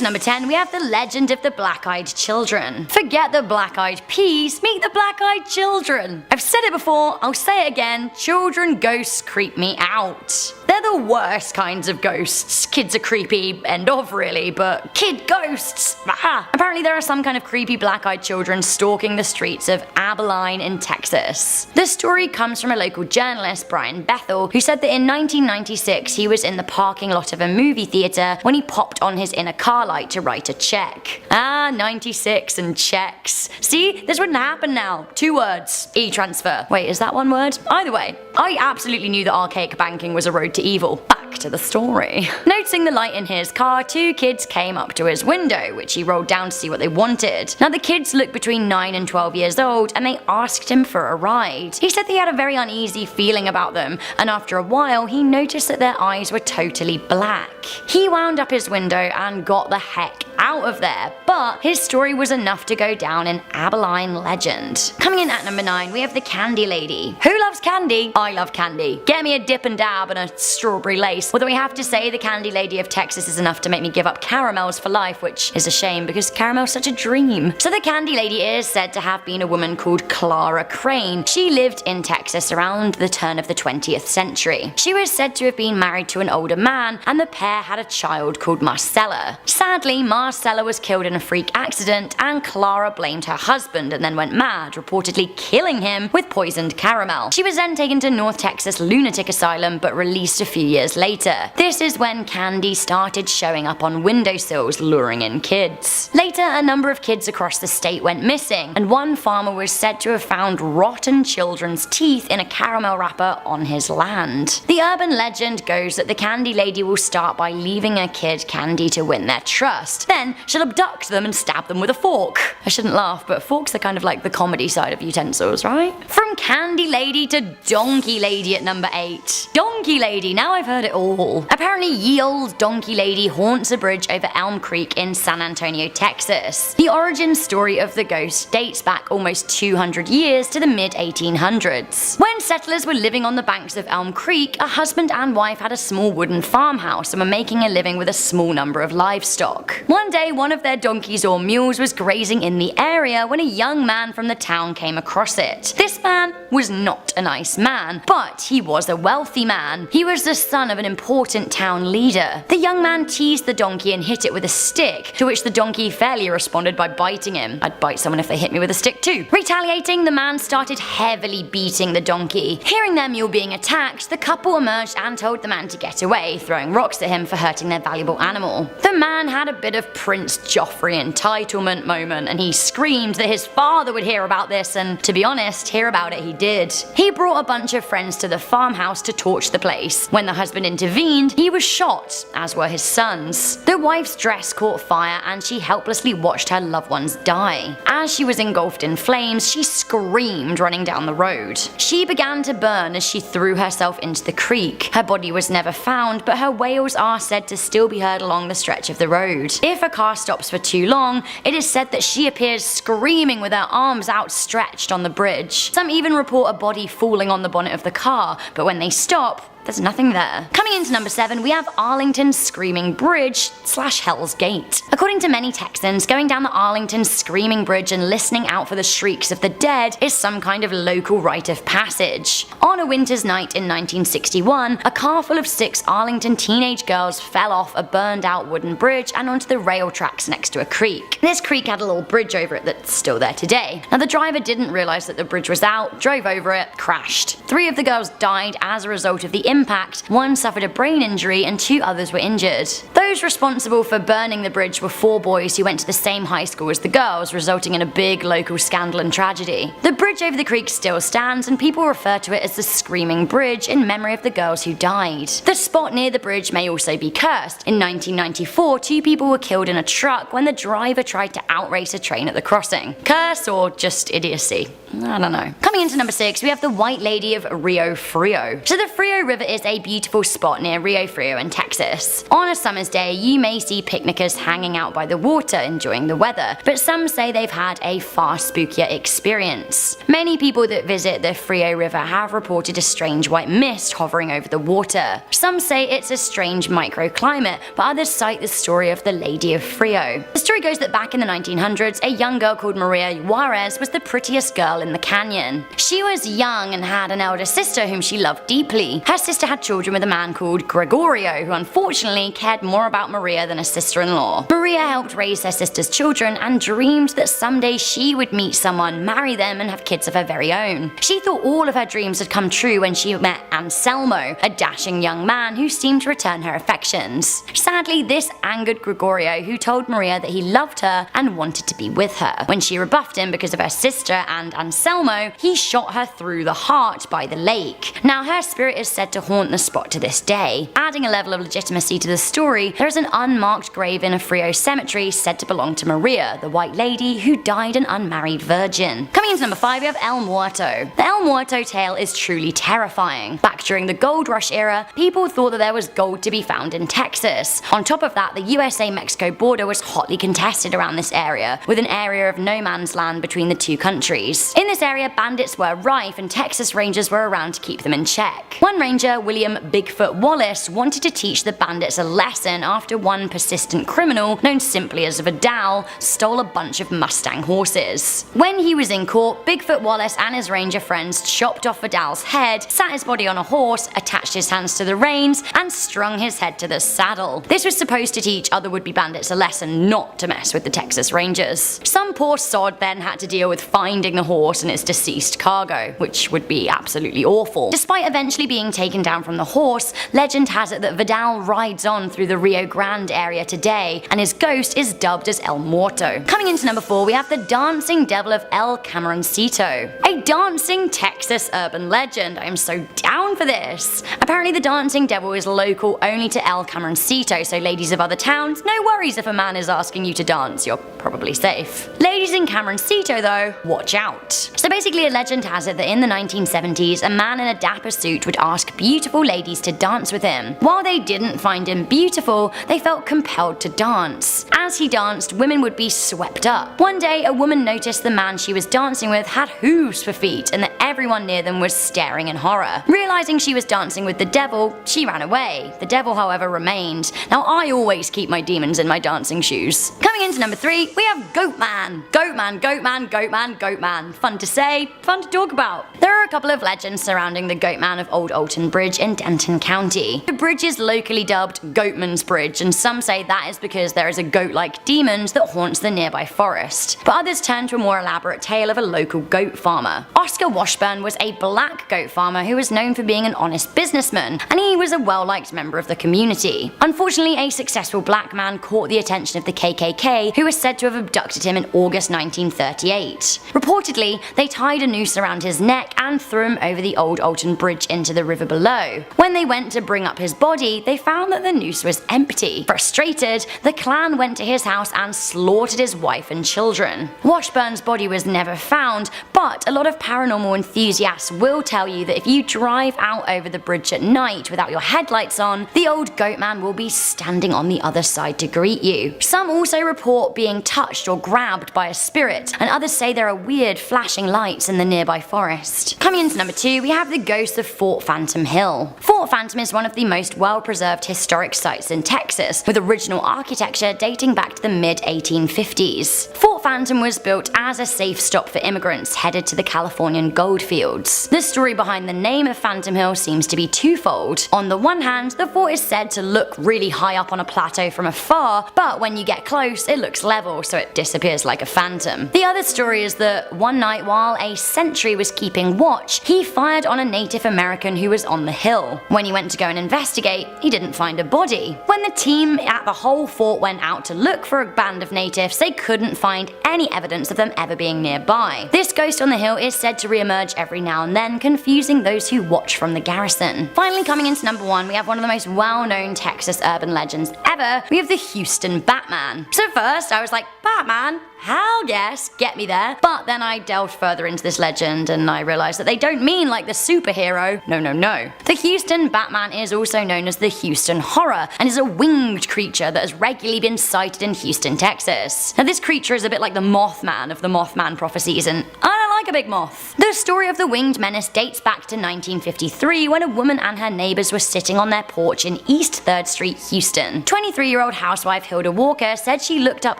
into number 10, we have the legend of the black-eyed children. Forget the black-eyed peas, meet the black-eyed children. I've said it before, I'll say it again, children ghosts creep me out. They're the worst kinds of ghosts. Kids are creepy, end of really, but kid ghosts, ah. Apparently there are some kind of creepy black-eyed children stalking the streets of Abilene in Texas. The story comes from a local journalist, Brian Bethel, who said that in 1996 he was in the parking lot of a movie theater when he popped on his inner car light to write a check. Ah, 96 and checks. See, this wouldn't happen now. 2 words. E-transfer. Wait, is that 1 word? Either way, I absolutely knew that archaic banking was a road to evil. Back to the story. Noticing the light in his car, 2 kids came up to his window, which he rolled down to see what they wanted. Now the kids looked between 9 and 12 years old, and they asked him for a ride. He said they had a very uneasy feeling about them, and after a while he noticed that their eyes were totally black. He wound up his window and got the heck out of there, but his story was enough to go down in Abilene legend. Coming in at number 9, we have the Candy Lady. Who loves candy? I love candy. Get me a dip and dab and a strawberry lace. Although we have to say the Candy Lady of Texas is enough to make me give up caramels for life, which is a shame because caramel's such a dream. So the Candy Lady is said to have been a woman called Clara Crane. She lived in Texas around the turn of the 20th century. She was said to have been married to an older man, and the pair had a child called Marcella. Sadly, Marcella was killed in a freak accident, and Clara blamed her husband and then went mad, reportedly killing him with poisoned caramel. She was then taken to North Texas Lunatic Asylum but released a few years later. This is when candy started showing up on windowsills, luring in kids. Later, a number of kids across the state went missing, and one farmer was said to have found rotten children's teeth in a caramel wrapper on his land. The urban legend goes that the Candy Lady will start by leaving a kid candy to win their trust. Then she'll abduct them and stab them with a fork. I shouldn't laugh, but forks are kind of like the comedy side of utensils, right? From Candy Lady to Donkey Lady at number 8. Donkey Lady, now I've heard it all. Apparently ye olde Donkey Lady haunts a bridge over Elm Creek in San Antonio, Texas. The origin story of the ghost dates back almost 200 years to the mid-1800s. When settlers were living on the banks of Elm Creek, a husband and wife had a small wooden farmhouse and were making a living with a small number of livestock. One day, one of their donkeys or mules was grazing in the area when a young man from the town came across it. This man was not a nice man, but he was a wealthy man. He was the son of an important town leader. The young man teased the donkey and hit it with a stick, to which the donkey fairly responded by biting him. I'd bite someone if they hit me with a stick too. Retaliating, the man started heavily beating the donkey. Hearing their mule being attacked, the couple emerged and told the man to get away, throwing rocks at him for hurting their valuable animal. The man had a bit of Prince Joffrey entitlement moment, and he screamed that his father would hear about this, and to be honest, hear about it he did. He brought a bunch of friends to the farmhouse to torch the place. When the husband intervened, he was shot, as were his sons. The wife's dress caught fire and she helplessly watched her loved ones die. As she was engulfed in flames, she screamed, running down the road. She began to burn as she threw herself into the creek. Her body was never found, but her wails are said to still be heard along the stretch of the road. If a car stops for too long, it is said that she appears screaming with her arms outstretched on the bridge. Some even report a body falling on the bonnet of the car, but when they stop, there's nothing there. Coming into number 7, we have Arlington's Screaming Bridge / Hell's Gate. According to many Texans, going down the Arlington Screaming Bridge and listening out for the shrieks of the dead is some kind of local rite of passage. On a winter's night in 1961, a car full of 6 Arlington teenage girls fell off a burned out wooden bridge and onto the rail tracks next to a creek. This creek had a little bridge over it that's still there today. Now the driver didn't realize that the bridge was out, drove over it, crashed. 3 of the girls died as a result of the impact, 1 suffered a brain injury and 2 others were injured. Those responsible for burning the bridge were 4 boys who went to the same high school as the girls, resulting in a big local scandal and tragedy. The bridge over the creek still stands, and people refer to it as the Screaming Bridge in memory of the girls who died. The spot near the bridge may also be cursed. In 1994, 2 people were killed in a truck when the driver tried to outrace a train at the crossing. Curse or just idiocy? I don't know. Coming into number 6, we have the White Lady of Rio Frio. So the Frio River River is a beautiful spot near Rio Frio in Texas. On a summer's day, you may see picnickers hanging out by the water enjoying the weather, but some say they've had a far spookier experience. Many people that visit the Frio River have reported a strange white mist hovering over the water. Some say it's a strange microclimate, but others cite the story of the Lady of Frio. The story goes that back in the 1900s, a young girl called Maria Juarez was the prettiest girl in the canyon. She was young and had an elder sister whom she loved deeply. Her sister had children with a man called Gregorio, who unfortunately cared more about Maria than a sister-in-law. Maria helped raise her sister's children and dreamed that someday she would meet someone, marry them, and have kids of her very own. She thought all of her dreams had come true when she met Anselmo, a dashing young man who seemed to return her affections. Sadly, this angered Gregorio, who told Maria that he loved her and wanted to be with her. When she rebuffed him because of her sister and Anselmo, he shot her through the heart by the lake. Now, her spirit is said to haunt the spot to this day. Adding a level of legitimacy to the story, there is an unmarked grave in a Frio cemetery said to belong to Maria, the White Lady, who died an unmarried virgin. Coming into number 5, we have El Muerto. The El Muerto tale is truly terrifying. Back during the gold rush era, people thought that there was gold to be found in Texas. On top of that, the USA-Mexico border was hotly contested around this area, with an area of no man's land between the two countries. In this area, bandits were rife and Texas Rangers were around to keep them in check. One ranger, William Bigfoot Wallace, wanted to teach the bandits a lesson after one persistent criminal, known simply as Vidal, stole a bunch of Mustang horses. When he was in court, Bigfoot Wallace and his ranger friends chopped off Vidal's head, sat his body on a horse, attached his hands to the reins, and strung his head to the saddle. This was supposed to teach other would-be bandits a lesson not to mess with the Texas Rangers. Some poor sod then had to deal with finding the horse and its deceased cargo, which would be absolutely awful. Despite eventually being taken down from the horse, legend has it that Vidal rides on through the Rio Grande area today, and his ghost is dubbed as El Muerto. Coming into number 4, we have the Dancing Devil of El Cameroncito. A dancing Texas urban legend. I am so down for this. Apparently the Dancing Devil is local only to El Cameroncito, so ladies of other towns, no worries if a man is asking you to dance, you're probably safe. Ladies in Cameroncito though, watch out. So basically a legend has it that in the 1970s, a man in a dapper suit would ask beautiful ladies to dance with him. While they didn't find him beautiful, they felt compelled to dance. As he danced, women would be swept up. One day, a woman noticed the man she was dancing with had hooves for feet and that everyone near them was staring in horror. Realizing she was dancing with the devil, she ran away. The devil, however, remained. Now, I always keep my demons in my dancing shoes. Coming into number 3, we have Goat Man. Goat Man, Goat Man, Goat Man, Goat Man. Fun to say, fun to talk about. There are a couple of legends surrounding the Goat Man of Old Alton Bridge in Denton County. The bridge is locally dubbed Goatman's Bridge, and some say that is because there is a goat-like demon that haunts the nearby forest. But others turn to a more elaborate tale of a local goat farmer. Oscar Washburn was a black goat farmer who was known for being an honest businessman, and he was a well-liked member of the community. Unfortunately, a successful black man caught the attention of the KKK, who was said to have abducted him in August 1938. Reportedly, they tied a noose around his neck and threw him over the Old Alton Bridge into the river below. When they went to bring up his body, they found that the noose was empty. Frustrated, the clan went to his house and slaughtered his wife and children. Washburn's body was never found, but a lot of paranormal enthusiasts will tell you that if you drive out over the bridge at night without your headlights on, the old goat man will be standing on the other side to greet you. Some also report being touched or grabbed by a spirit, and others say there are weird flashing lights in the nearby forest. Coming into number 2, we have the ghost of Fort Phantom Hill. Fort Phantom is one of the most well-preserved historic sites in Texas, with original architecture dating back to the mid-1850s. Fort Phantom was built as a safe stop for immigrants headed to the Californian gold fields. The story behind the name of Phantom Hill seems to be twofold. On the one hand, the fort is said to look really high up on a plateau from afar, but when you get close, it looks level, so it disappears like a phantom. The other story is that one night while a sentry was keeping watch, he fired on a Native American who was on the hill. When he went to go and investigate, he didn't find a body. When the team at the whole fort went out to look for a band of natives, they couldn't find any evidence of them ever being nearby. This ghost on the hill is said to re-emerge every now and then, confusing those who watch from the garrison. Finally, coming into number 1, we have one of the most well-known Texas urban legends ever. We have the Houston Batman. So first, I was like, Batman? hell yes, get me there. But then I delved further into this legend and I realized that they don't mean like the superhero. No. The Houston Batman is also known as the Houston Horror and is a winged creature that has regularly been sighted in Houston, Texas. Now this creature is a bit like the Mothman of the Mothman prophecies, and I don't like a big moth. The story of the winged menace dates back to 1953 when a woman and her neighbors were sitting on their porch in East 3rd Street, Houston. 23-year-old housewife Hilda Walker said she looked up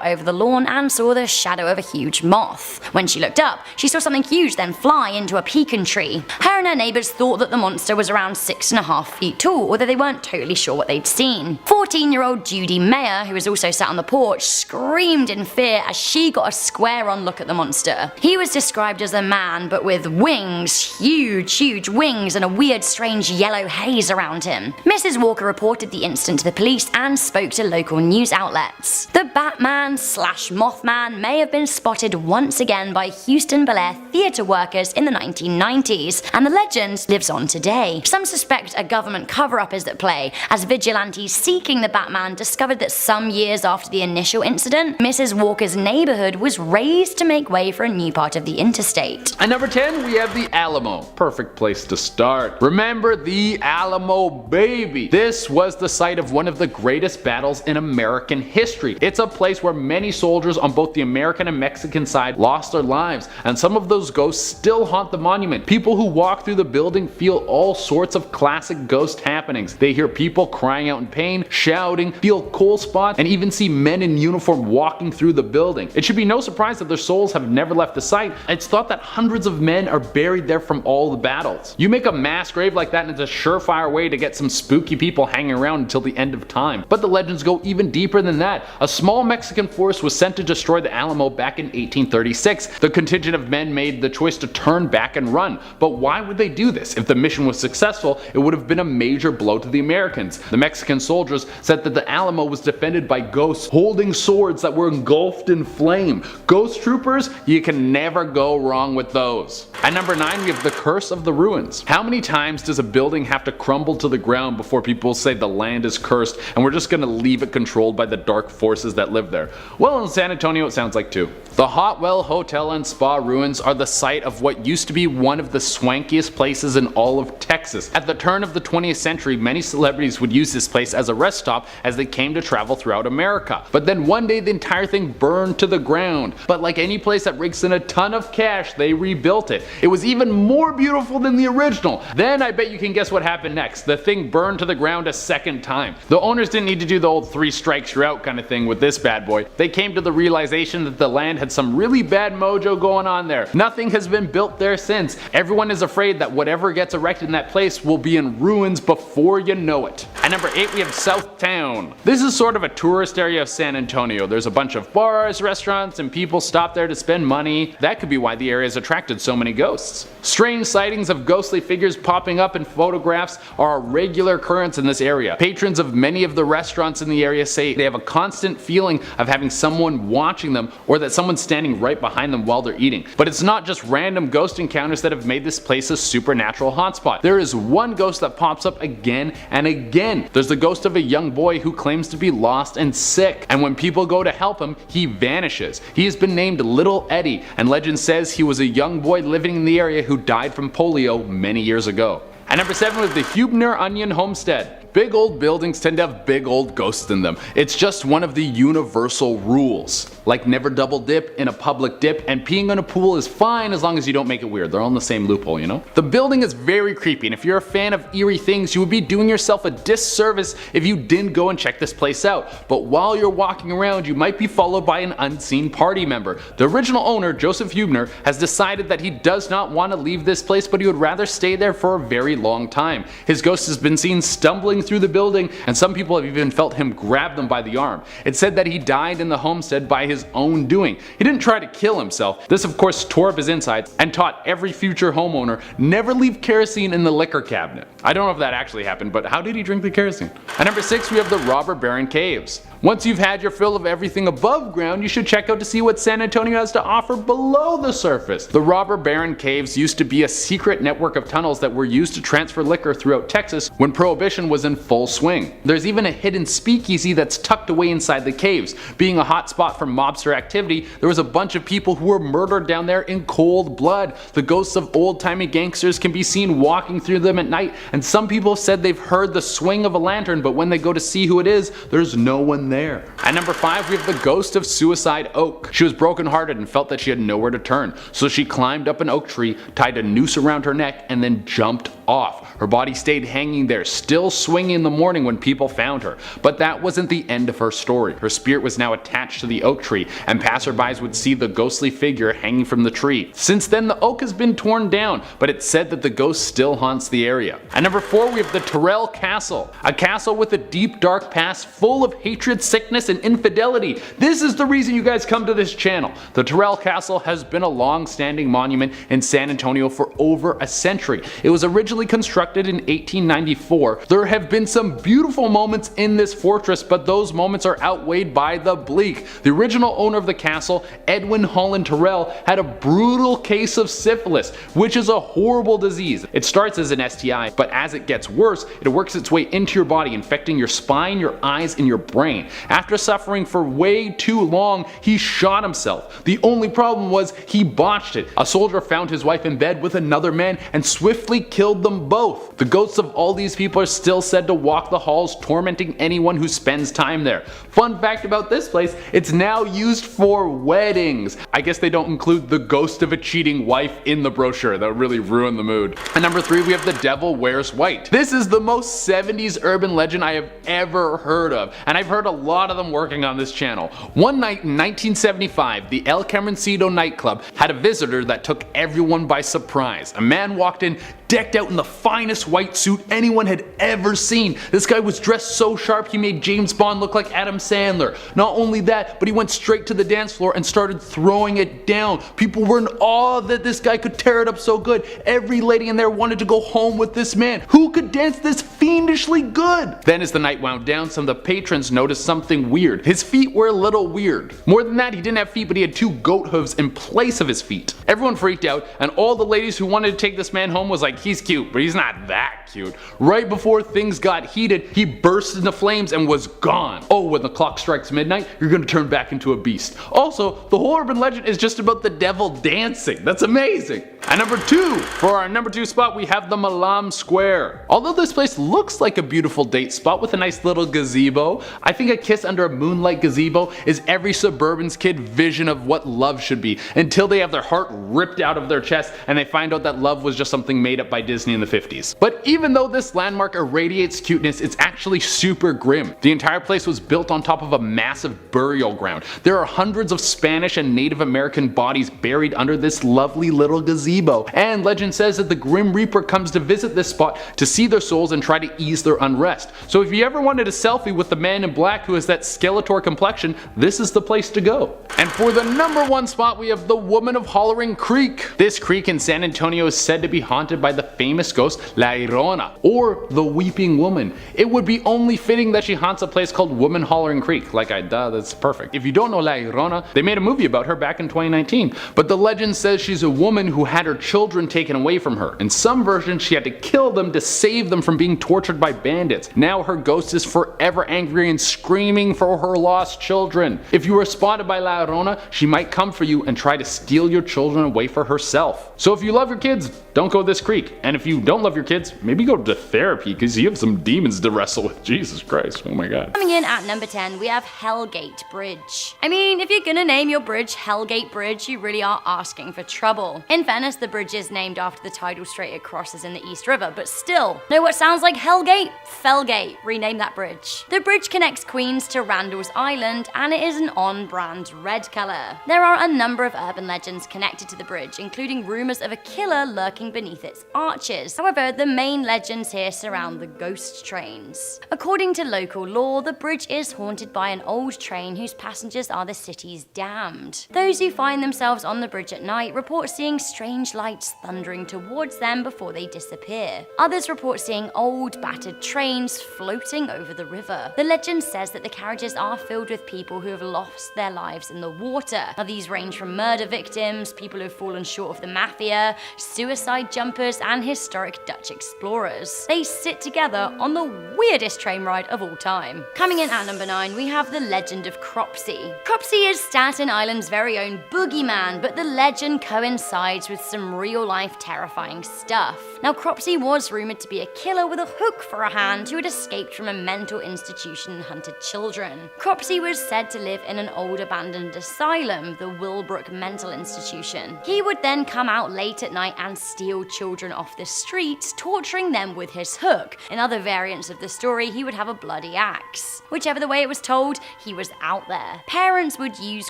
over the lawn and saw the shadow of a huge moth. When she looked up, she saw something huge then fly into a pecan tree. Her and her neighbors thought that the monster was around 6.5 feet tall, although they weren't totally sure what they'd seen. 14-year-old Judy Mayer, who was also sat on the porch, screamed in fear as she got a square-on look at the monster. He was described as a man, but with wings, huge wings, and a weird, strange yellow haze around him. Mrs. Walker reported the incident to the police and spoke to local news outlets. The Batman/Mothman may have been spotted once again by Houston Bel Air theater workers in the 1990s, and the legend lives on today. Some suspect a government cover-up is at play, as vigilantes seeking the Batman discovered that some years after the initial incident, Mrs. Walker's neighborhood was raised to make way for a new part of the interstate. At number 10, we have the Alamo. Perfect place to start. Remember the Alamo, baby. This was the site of one of the greatest battles in American history. It's a place where many soldiers on both the American and Mexican side lost their lives, and some of those ghosts still haunt the monument. People who walk through the building feel all sorts of classic ghost happenings. They hear people crying out in pain, shouting, feel cold spots, and even see men in uniform walking through the building. It should be no surprise that their souls have never left the site. It's thought that hundreds of men are buried there from all the battles. You make a mass grave like that and it's a surefire way to get some spooky people hanging around until the end of time. But the legends go even deeper than that. A small Mexican force was sent to destroy the Alamo back in 1836. The contingent of men made the choice to turn back and run. But why would they do this? If the mission was successful, it would have been a major blow to the Americans. The Mexican soldiers said that the Alamo was defended by ghosts holding swords that were engulfed in flame. Ghost troopers, you can never go wrong with those. At number 9, we have the Curse of the Ruins. How many times does a building have to crumble to the ground before people say the land is cursed and we're just gonna leave it controlled by the dark forces that live there? Well, in San Antonio it sounds like 2. The Hotwell Hotel and Spa ruins are the site of what used to be one of the swankiest places in all of Texas. At the turn of the 20th century, many celebrities would use this place as a rest stop as they came to travel throughout America. But then one day the entire thing burned to the ground. But like any place that rakes in a ton of cash, they rebuilt it. It was even more beautiful than the original. Then I bet you can guess what happened next. The thing burned to the ground a second time. The owners didn't need to do the old 3 strikes you're out kind of thing with this bad boy. They came to the realization that the land had some really bad mojo going on there. Nothing has been built there since. Everyone is afraid that whatever gets erected in that place will be in ruins before you know it. At number 8, we have Southtown. This is sort of a tourist area of San Antonio. There's a bunch of bars, restaurants, and people stop there to spend money. That could be why the area has attracted so many ghosts. Strange sightings of ghostly figures popping up in photographs are a regular occurrence in this area. Patrons of many of the restaurants in the area say they have a constant feeling of having someone watching them or that someone's standing right behind them while they're eating. But it's not just random ghost encounters that have made this place a supernatural hotspot. There is one ghost that pops up again and again. There's the ghost of a young boy who claims to be lost and sick, and when people go to help him, he vanishes. He has been named Little Eddie, and legend says he was a young boy living in the area who died from polio many years ago. At number 7 was the Huebner Onion Homestead. Big old buildings tend to have big old ghosts in them. It's just one of the universal rules. Like never double dip in a public dip, and peeing on a pool is fine as long as you don't make it weird. They're all in the same loophole, you know? The building is very creepy, and if you're a fan of eerie things, you would be doing yourself a disservice if you didn't go and check this place out. But while you're walking around, you might be followed by an unseen party member. The original owner, Joseph Huebner, has decided that he does not want to leave this place, but he would rather stay there for a very long time. His ghost has been seen stumbling through the building, and some people have even felt him grab them by the arm. It's said that he died in the homestead by his own doing. He didn't try to kill himself. This of course tore up his insides and taught every future homeowner never leave kerosene in the liquor cabinet. I don't know if that actually happened, but how did he drink the kerosene? At number 6, we have the Robber Baron Caves. Once you've had your fill of everything above ground, you should check out to see what San Antonio has to offer below the surface. The Robber Baron Caves used to be a secret network of tunnels that were used to transfer liquor throughout Texas when Prohibition was in in full swing. There's even a hidden speakeasy that's tucked away inside the caves. Being a hotspot for mobster activity, there was a bunch of people who were murdered down there in cold blood. The ghosts of old-timey gangsters can be seen walking through them at night, and some people said they've heard the swing of a lantern, but when they go to see who it is, there's no one there. At number 5, we have the ghost of Suicide Oak. She was brokenhearted and felt that she had nowhere to turn, so she climbed up an oak tree, tied a noose around her neck, and then jumped off. Her body stayed hanging there, still swinging in the morning when people found her. But that wasn't the end of her story. Her spirit was now attached to the oak tree, and passerbys would see the ghostly figure hanging from the tree. Since then, the oak has been torn down, but it's said that the ghost still haunts the area. At number 4, we have the Tyrrell Castle. A castle with a deep dark past full of hatred, sickness, and infidelity. This is the reason you guys come to this channel. The Tyrrell Castle has been a long-standing monument in San Antonio for over a century. It was originally constructed in 1894. There have been some beautiful moments in this fortress, but those moments are outweighed by the bleak. The original owner of the castle, Edwin Holland Tyrrell, had a brutal case of syphilis, which is a horrible disease. It starts as an STI, but as it gets worse, it works its way into your body, infecting your spine, your eyes, and your brain. After suffering for way too long, he shot himself. The only problem was he botched it. A soldier found his wife in bed with another man and swiftly killed them both. The ghosts of all these people are still said to walk the halls, tormenting anyone who spends time there. Fun fact about this place, it's now used for weddings. I guess they don't include the ghost of a cheating wife in the brochure. That would really ruin the mood. At number 3, we have the Devil Wears White. This is the most 70s urban legend I have ever heard of, and I've heard a lot of them working on this channel. One night in 1975, the El Camoncito nightclub had a visitor that took everyone by surprise. A man walked in decked out in the finest white suit anyone had ever seen. This guy was dressed so sharp he made James Bond look like Adam Sandler. Not only that, but he went straight to the dance floor and started throwing it down. People were in awe that this guy could tear it up so good. Every lady in there wanted to go home with this man. Who could dance this fiendishly good? Then as the night wound down, some of the patrons noticed something weird. His feet were a little weird. More than that, he didn't have feet, but he had 2 goat hooves in place of his feet. Everyone freaked out, and all the ladies who wanted to take this man home was like, he's cute, but he's not that cute. Right before things got heated, he burst into flames and was gone. Oh, when the clock strikes midnight, you're gonna turn back into a beast. Also, the whole urban legend is just about the devil dancing. That's amazing. At number 2, for our number 2 spot, we have the Malam Square. Although this place looks like a beautiful date spot with a nice little gazebo, I think a kiss under a moonlight gazebo is every suburban's kid vision of what love should be, until they have their heart ripped out of their chest and they find out that love was just something made up by Disney in the 50s. But even though this landmark irradiates cuteness, it's actually super grim. The entire place was built on top of a massive burial ground. There are hundreds of Spanish and Native American bodies buried under this lovely little gazebo, and legend says that the Grim Reaper comes to visit this spot to see their souls and try to ease their unrest. So if you ever wanted a selfie with the man in black who has that Skeletor complexion, this is the place to go. And for the number 1 spot, we have the Woman of Hollering Creek. This creek in San Antonio is said to be haunted by the famous ghost La Llorona, or the Weeping Woman. It would be only fitting that she haunts a place called Woman Hollering Creek. That's perfect. If you don't know La Llorona, they made a movie about her back in 2019. But the legend says she's a woman who had her children taken away from her. In some versions, she had to kill them to save them from being tortured by bandits. Now her ghost is forever angry and screaming for her lost children. If you were spotted by La Llorona, she might come for you and try to steal your children away for herself. So if you love your kids, don't go this creek. And if you don't love your kids, maybe go to therapy because you have some demons to wrestle with. Jesus Christ, oh my god. Coming in at number 10, we have Hellgate Bridge. I mean, if you're gonna name your bridge Hellgate Bridge, you really are asking for trouble. In fairness, the bridge is named after the tidal strait it crosses in the East River, but still. Know what sounds like Hellgate? Fellgate. Rename that bridge. The bridge connects Queens to Randall's Island, and it is an on-brand red color. There are a number of urban legends connected to the bridge, including rumors of a killer lurking beneath its arches. However, the main legends here surround the ghost trains. According to local lore, the bridge is haunted by an old train whose passengers are the city's damned. Those who find themselves on the bridge at night report seeing strange strange lights thundering towards them before they disappear. Others report seeing old, battered trains floating over the river. The legend says that the carriages are filled with people who have lost their lives in the water. Now, these range from murder victims, people who have fallen short of the mafia, suicide jumpers, and historic Dutch explorers. They sit together on the weirdest train ride of all time. Coming in at number 9, we have the legend of Cropsey. Cropsey is Staten Island's very own boogeyman, but the legend coincides with some real-life terrifying stuff. Now, Cropsey was rumored to be a killer with a hook for a hand who had escaped from a mental institution and hunted children. Cropsey was said to live in an old abandoned asylum, the Willbrook Mental Institution. He would then come out late at night and steal children off the streets, torturing them with his hook. In other variants of the story, he would have a bloody axe. Whichever the way it was told, he was out there. Parents would use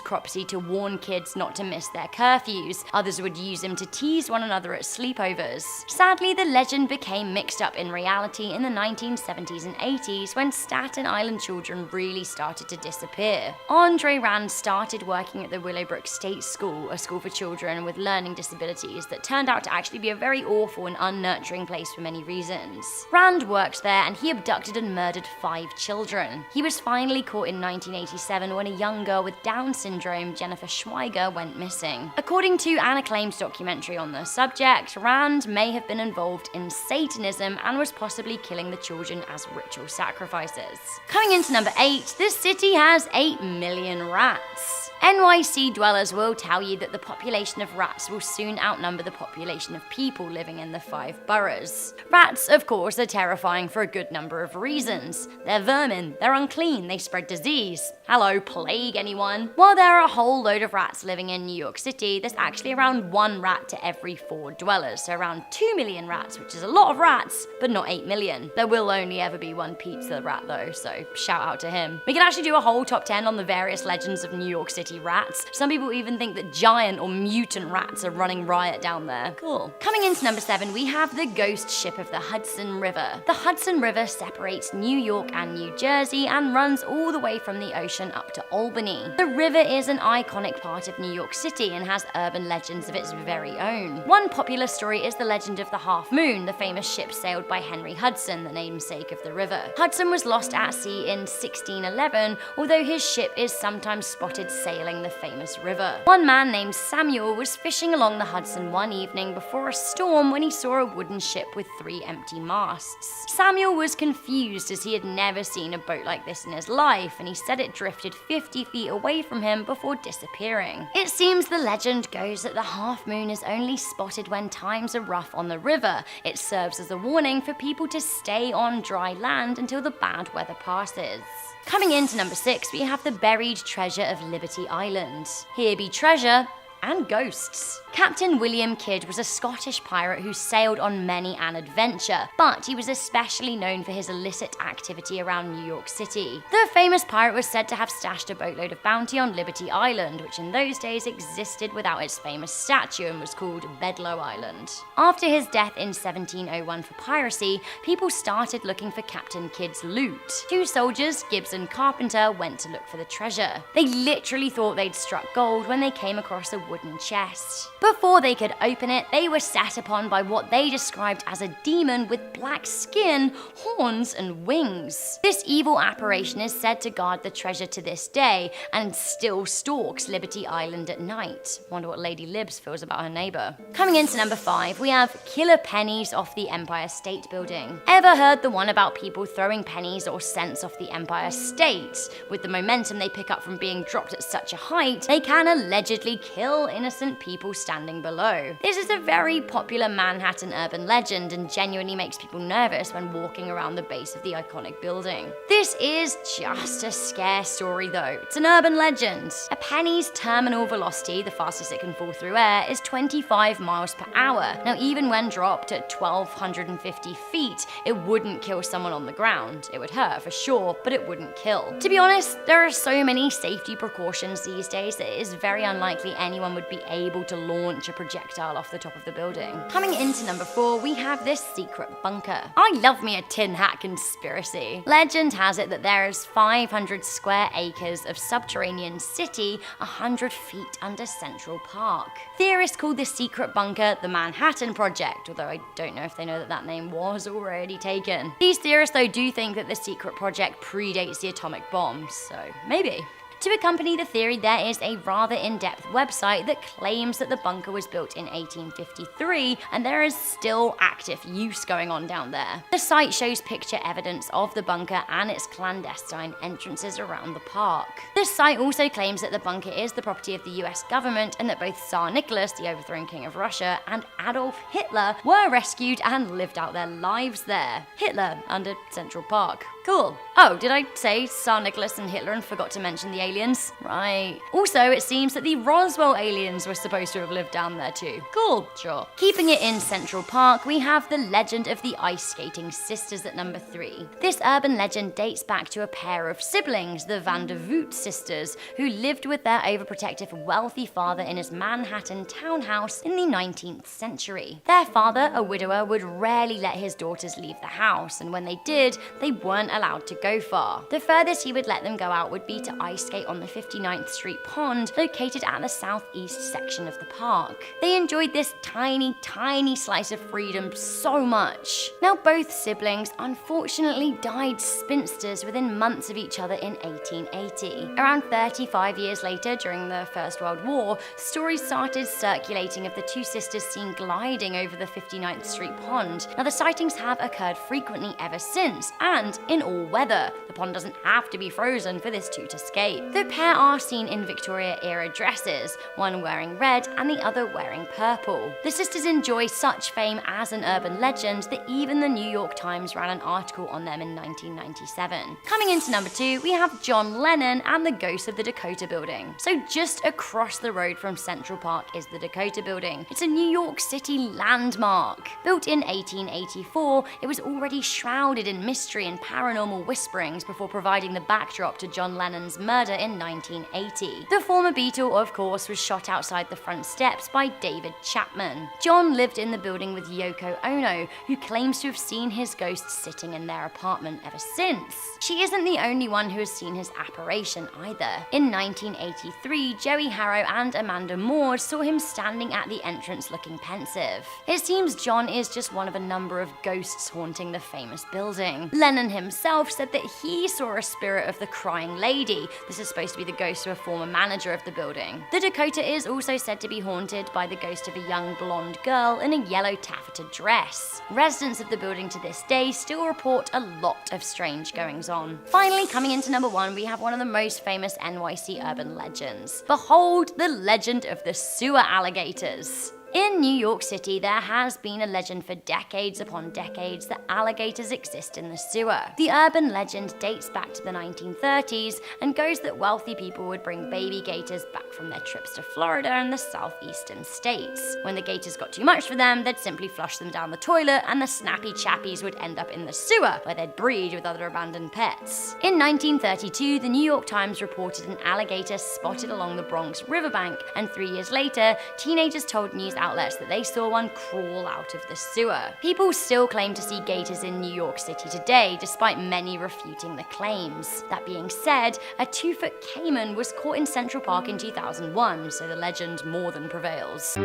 Cropsey to warn kids not to miss their curfews. Others would use him to tease one another at sleepovers. Sadly, the legend became mixed up in reality in the 1970s and 80s when Staten Island children really started to disappear. Andre Rand started working at the Willowbrook State School, a school for children with learning disabilities that turned out to actually be a very awful and unnurturing place for many reasons. Rand worked there and he abducted and murdered 5 children. He was finally caught in 1987 when a young girl with Down syndrome, Jennifer Schweiger, went missing. According to an acclaimed documentary on the subject, Rand may have been involved in Satanism and was possibly killing the children as ritual sacrifices. Coming into number 8, this city has 8 million rats. NYC dwellers will tell you that the population of rats will soon outnumber the population of people living in the 5 boroughs. Rats, of course, are terrifying for a good number of reasons. They're vermin, they're unclean, they spread disease. Hello, plague anyone? While there are a whole load of rats living in New York City, there's actually around 1 rat to every 4 dwellers, so around 2 million rats, which is a lot of rats, but not 8 million. There will only ever be one pizza rat though, so shout out to him. We could actually do a whole top 10 on the various legends of New York City rats. Some people even think that giant or mutant rats are running riot down there. Cool. Coming into number 7, we have the ghost ship of the Hudson River. The Hudson River separates New York and New Jersey and runs all the way from the ocean up to Albany. The river is an iconic part of New York City and has urban legends of its very own. One popular story is the legend of the Half Moon, the famous ship sailed by Henry Hudson, the namesake of the river. Hudson was lost at sea in 1611, although his ship is sometimes spotted sailing the famous river. One man named Samuel was fishing along the Hudson one evening before a storm when he saw a wooden ship with 3 empty masts. Samuel was confused as he had never seen a boat like this in his life, and he said it drifted 50 feet away from him before disappearing. It seems the legend goes that the half moon is only spotted when times are rough on the river. It serves as a warning for people to stay on dry land until the bad weather passes. Coming into number 6, we have the buried treasure of Liberty Island. Here be treasure and ghosts. Captain William Kidd was a Scottish pirate who sailed on many an adventure, but he was especially known for his illicit activity around New York City. The famous pirate was said to have stashed a boatload of bounty on Liberty Island, which in those days existed without its famous statue and was called Bedloe Island. After his death in 1701 for piracy, people started looking for Captain Kidd's loot. 2 soldiers, Gibbs and Carpenter, went to look for the treasure. They literally thought they'd struck gold when they came across a wooden chest. Before they could open it, they were sat upon by what they described as a demon with black skin, horns, and wings. This evil apparition is said to guard the treasure to this day and still stalks Liberty Island at night. Wonder what Lady Libs feels about her neighbor. Coming into number 5, we have killer pennies off the Empire State Building. Ever heard the one about people throwing pennies or cents off the Empire State? With the momentum they pick up from being dropped at such a height, they can allegedly kill innocent people standing below. This is a very popular Manhattan urban legend and genuinely makes people nervous when walking around the base of the iconic building. This is just a scare story though. It's an urban legend. A penny's terminal velocity, the fastest it can fall through air, is 25 miles per hour. Now even when dropped at 1,250 feet, it wouldn't kill someone on the ground. It would hurt for sure, but it wouldn't kill. To be honest, there are so many safety precautions these days that it is very unlikely anyone anyone would be able to launch a projectile off the top of the building. Coming into number 4, we have this secret bunker. I love me a tin hat conspiracy. Legend has it that there is 500 square acres of subterranean city 100 feet under Central Park. Theorists call this secret bunker the Manhattan Project, although I don't know if they know that that name was already taken. These theorists though do think that the secret project predates the atomic bomb, so maybe. To accompany the theory, there is a rather in-depth website that claims that the bunker was built in 1853 and there is still active use going on down there. The site shows picture evidence of the bunker and its clandestine entrances around the park. The site also claims that the bunker is the property of the US government and that both Tsar Nicholas, the overthrown king of Russia, and Adolf Hitler were rescued and lived out their lives there. Hitler under Central Park. Cool. Oh, did I say Tsar Nicholas and Hitler and forgot to mention the aliens? Right. Also, it seems that the Roswell aliens were supposed to have lived down there too. Cool. Sure. Keeping it in Central Park, we have the legend of the ice skating sisters at number 3. This urban legend dates back to a pair of siblings, the Van der Voot sisters, who lived with their overprotective wealthy father in his Manhattan townhouse in the 19th century. Their father, a widower, would rarely let his daughters leave the house, and when they did, they weren't allowed to go far. The furthest he would let them go out would be to ice skate on the 59th Street Pond, located at the southeast section of the park. They enjoyed this tiny, tiny slice of freedom so much. Now, both siblings unfortunately died spinsters within months of each other in 1880. Around 35 years later, during the First World War, stories started circulating of the two sisters seen gliding over the 59th Street Pond. Now, the sightings have occurred frequently ever since, and in all weather. The pond doesn't have to be frozen for this to escape. The pair are seen in Victoria-era dresses, one wearing red and the other wearing purple. The sisters enjoy such fame as an urban legend that even the New York Times ran an article on them in 1997. Coming into number 2, we have John Lennon and the ghost of the Dakota Building. So just across the road from Central Park is the Dakota Building. It's a New York City landmark. Built in 1884, it was already shrouded in mystery and paranormal whisperings before providing the backdrop to John Lennon's murder in 1980. The former Beatle, of course, was shot outside the front steps by David Chapman. John lived in the building with Yoko Ono, who claims to have seen his ghost sitting in their apartment ever since. She isn't the only one who has seen his apparition either. In 1983, Joey Harrow and Amanda Maud saw him standing at the entrance looking pensive. It seems John is just one of a number of ghosts haunting the famous building. Lennon himself said that he saw a spirit of the crying lady. This is supposed to be the ghost of a former manager of the building. The Dakota is also said to be haunted by the ghost of a young blonde girl in a yellow taffeta dress. Residents of the building to this day still report a lot of strange goings-on. Finally, coming into number 1, we have one of the most famous NYC urban legends. Behold the legend of the sewer alligators. In New York City, there has been a legend for decades upon decades that alligators exist in the sewer. The urban legend dates back to the 1930s and goes that wealthy people would bring baby gators back from their trips to Florida and the southeastern states. When the gators got too much for them, they'd simply flush them down the toilet and the snappy chappies would end up in the sewer, where they'd breed with other abandoned pets. In 1932, the New York Times reported an alligator spotted along the Bronx riverbank, and 3 years later, teenagers told news outlets that they saw one crawl out of the sewer. People still claim to see gators in New York City today, despite many refuting the claims. That being said, a 2-foot caiman was caught in Central Park in 2001, so the legend more than prevails.